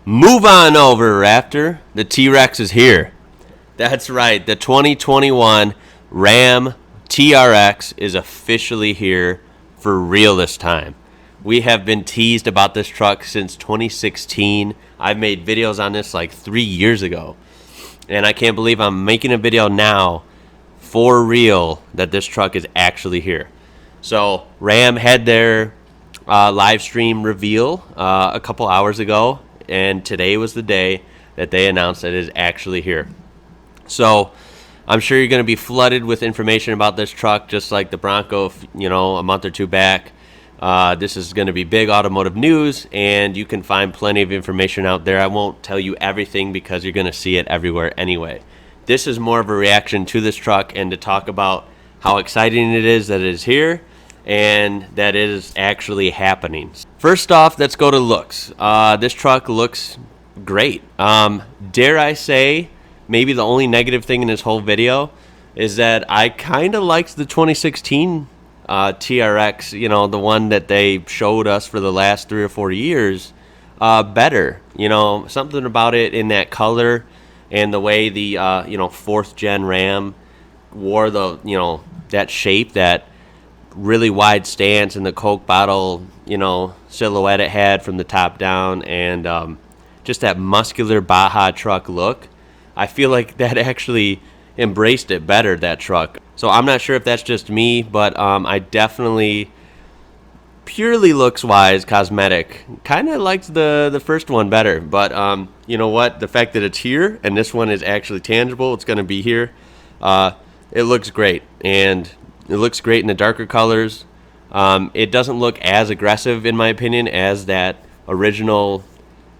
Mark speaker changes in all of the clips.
Speaker 1: Move on over, Raptor. The T-Rex is here. That's right. The 2021 Ram TRX is officially here for real this time. We have been teased about this truck since 2016. I've made videos on this like 3 years ago. And I can't believe I'm making a video now for real that this truck is actually here. So Ram had their live stream reveal a couple hours ago, and today was the day that they announced that it is actually here. So I'm sure you're going to be flooded with information about this truck, just like the Bronco, a month or two back. This is going to be big automotive news, and you can find plenty of information out there. I won't tell you everything because you're going to see it everywhere anyway. This is more of a reaction to this truck and to talk about how exciting it is that it is here and that it is actually happening. First off, let's go to looks. This truck looks great. Dare I say, maybe the only negative thing in this whole video is that I kind of liked the 2016 TRX, the one that they showed us for the last 3 or 4 years, better. Something about it in that color and the way the, 4th gen Ram wore the, that shape, that really wide stance and the Coke bottle, silhouette it had from the top down, and just that muscular Baja truck look. I feel like that actually embraced it better, that truck. So I'm not sure if that's just me, but I definitely, purely looks-wise, cosmetic, kind of liked the first one better. But you know what? The fact that it's here and this one is actually tangible, it's going to be here, it looks great. And it looks great in the darker colors. It doesn't look as aggressive, in my opinion, as that original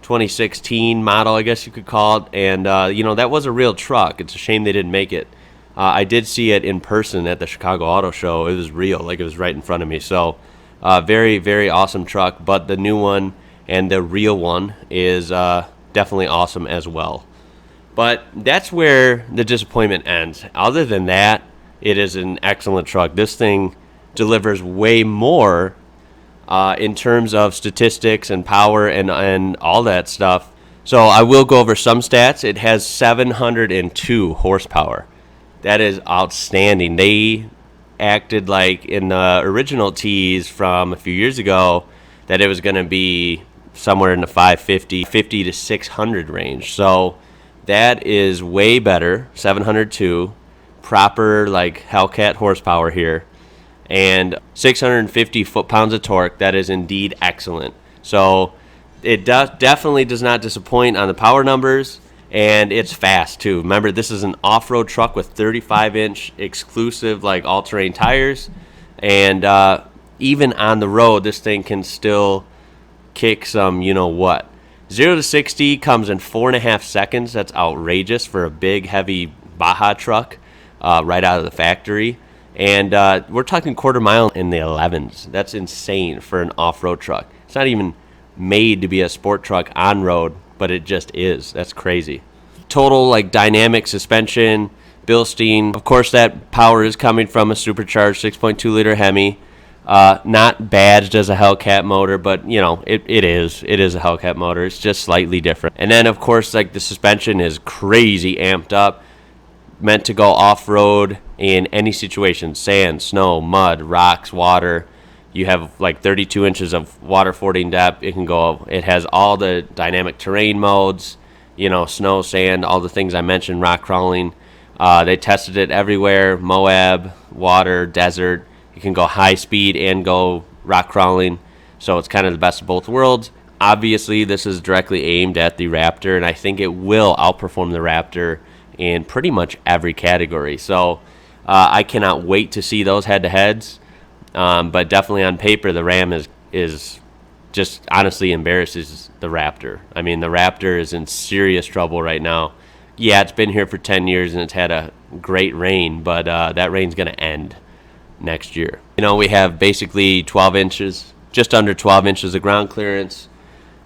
Speaker 1: 2016 model, I guess you could call it. And, that was a real truck. It's a shame they didn't make it. I did see it in person at the Chicago Auto Show. It was real, like it was right in front of me. So, very, very awesome truck. But the new one and the real one is definitely awesome as well. But that's where the disappointment ends. Other than that, it is an excellent truck. This thing delivers way more in terms of statistics and power and all that stuff. So I will go over some stats. It has 702 horsepower. That is outstanding. They acted like in the original T's from a few years ago that it was going to be somewhere in the 550 to 600 range. So that is way better. 702. Proper like Hellcat horsepower here, and 650 foot-pounds of torque. That is indeed excellent. So it definitely does not disappoint on the power numbers, and it's fast too. Remember, this is an off-road truck with 35-inch exclusive like all-terrain tires, and even on the road, this thing can still kick some. 0 to 60 comes in 4.5 seconds. That's outrageous for a big, heavy Baja truck. Right out of the factory, and we're talking quarter mile in the 11s. That's insane for an off-road truck. It's not even made to be a sport truck on road, but it just is. That's crazy. Total like dynamic suspension, Bilstein. Of course, that power is coming from a supercharged 6.2 liter Hemi. Not badged as a Hellcat motor, but it is a Hellcat motor. It's just slightly different. And then of course, like the suspension is crazy amped up. Meant to go off-road in any situation: sand, snow, mud, rocks, water. You have like 32 inches of water fording depth. It has all the dynamic terrain modes, snow, sand, all the things I mentioned, rock crawling. They tested it everywhere: Moab, water, desert. You can go high speed and go rock crawling. So it's kind of the best of both worlds. Obviously, this is directly aimed at the Raptor, and I think it will outperform the Raptor in pretty much every category. So I cannot wait to see those head-to-heads. But definitely on paper, the Ram is just honestly embarrasses the Raptor. I mean, the Raptor is in serious trouble right now. Yeah, it's been here for 10 years and it's had a great reign, but that reign's going to end next year. We have basically 12 inches, just under 12 inches of ground clearance,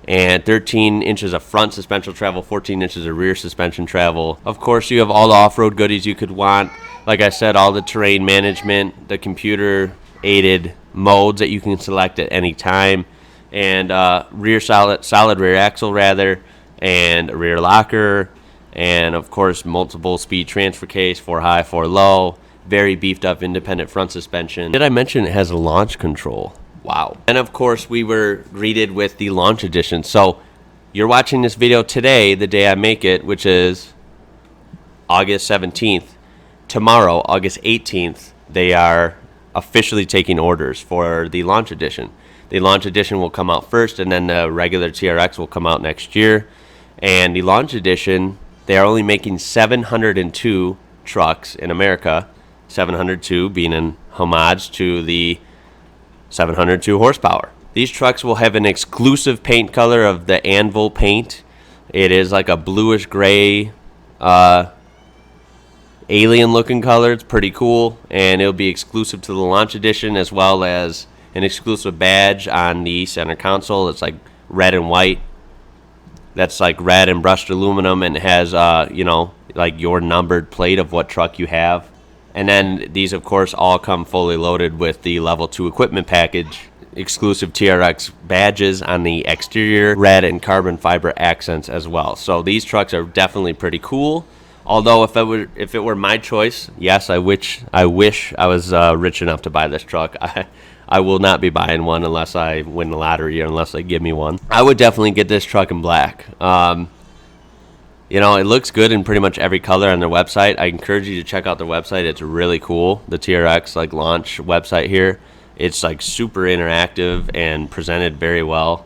Speaker 1: and 13 inches of front suspension travel, 14 inches of rear suspension travel. Of course, you have all the off-road goodies you could want. Like I said, all the terrain management, the computer-aided modes that you can select at any time, and rear solid rear axle rather. and a rear locker, and of course multiple speed transfer case, 4 high, 4 low, very beefed up independent front suspension. Did I mention it has a launch control? Wow. And of course we were greeted with the launch edition. So you're watching this video today, the day I make it, which is August 17th. Tomorrow, August 18th, they are officially taking orders for the launch edition. The launch edition will come out first, and then the regular TRX will come out next year. And the launch edition, they are only making 702 trucks in America, 702 being an homage to the 702 horsepower. These trucks will have an exclusive paint color of the Anvil paint. It is like a bluish gray, alien looking color. It's pretty cool, and it'll be exclusive to the launch edition, as well as an exclusive badge on the center console. It's like red and white. That's like red and brushed aluminum, and it has like your numbered plate of what truck you have. And then these, of course, all come fully loaded with the level 2 equipment package, exclusive TRX badges on the exterior, red and carbon fiber accents as well. So these trucks are definitely pretty cool. Although if it were my choice, yes, I wish I was rich enough to buy this truck. I will not be buying one unless I win the lottery or unless they give me one. I would definitely get this truck in black. You know, it looks good in pretty much every color on their website. I encourage you to check out their website. It's really cool. The TRX like launch website here. It's like super interactive and presented very well.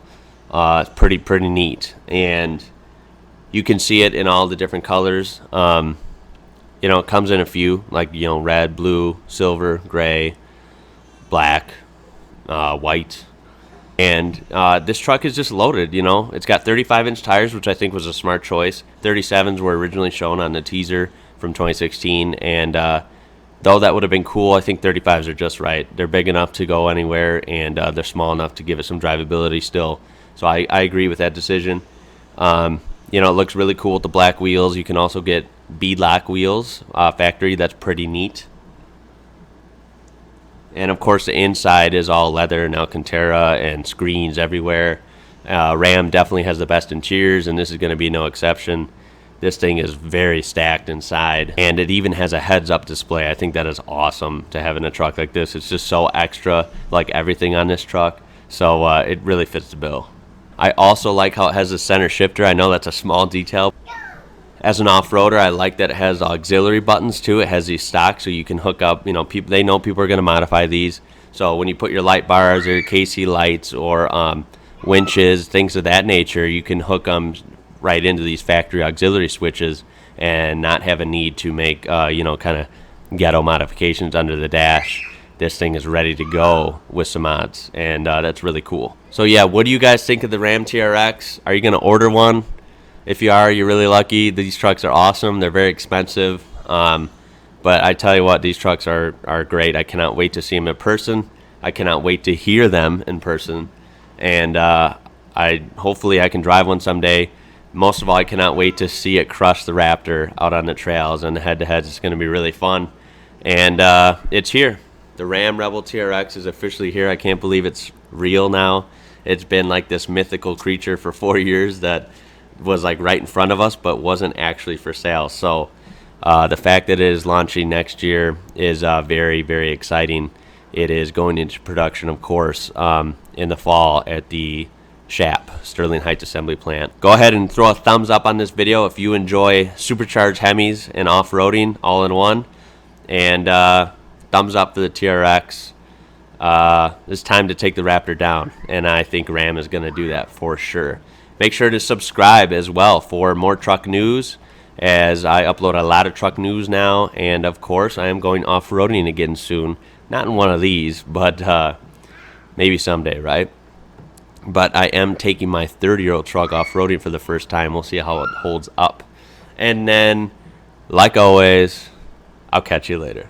Speaker 1: It's pretty neat, and you can see it in all the different colors. You know, it comes in a few, like, you know, red, blue, silver, gray, black, white. And this truck is just loaded, you know. It's got 35-inch tires, which I think was a smart choice. 37s were originally shown on the teaser from 2016. And though that would have been cool, I think 35s are just right. They're big enough to go anywhere, and they're small enough to give it some drivability still. So I agree with that decision. You know, it looks really cool with the black wheels. You can also get beadlock wheels, factory. That's pretty neat. And of course, the inside is all leather and Alcantara and screens everywhere. Ram definitely has the best interiors, and this is going to be no exception. This thing is very stacked inside, and it even has a heads-up display. I think that is awesome to have in a truck like this. It's just so extra, like everything on this truck. So it really fits the bill. I also like how it has a center shifter. I know that's a small detail. As an off-roader, I like that it has auxiliary buttons too. It has these stock, so you can hook up, you know, they know people are going to modify these. So when you put your light bars or your KC lights or winches, things of that nature, you can hook them right into these factory auxiliary switches and not have a need to make, you know, kind of ghetto modifications under the dash. This thing is ready to go with some mods, and that's really cool. So yeah, what do you guys think of the Ram TRX? Are you going to order one? If you are, you're really lucky. These trucks are awesome. They're very expensive. But I tell you what, these trucks are great. I cannot wait to see them in person. I cannot wait to hear them in person. And hopefully I can drive one someday. Most of all, I cannot wait to see it crush the Raptor out on the trails and the head-to-heads. It's going to be really fun. And it's here. The Ram Rebel TRX is officially here. I can't believe it's real now. It's been like this mythical creature for 4 years that was like right in front of us but wasn't actually for sale. So the fact that it is launching next year is very, very exciting. It is going into production, of course, in the fall at the SHAP, Sterling Heights Assembly Plant. Go ahead and throw a thumbs up on this video if you enjoy supercharged Hemis and off-roading all in one. And thumbs up for the TRX. It's time to take the Raptor down, and I think Ram is going to do that for sure. Make sure to subscribe as well for more truck news, as I upload a lot of truck news now. And of course, I am going off-roading again soon. Not in one of these, but maybe someday, right? But I am taking my 30-year-old truck off-roading for the first time. We'll see how it holds up. And then, like always, I'll catch you later.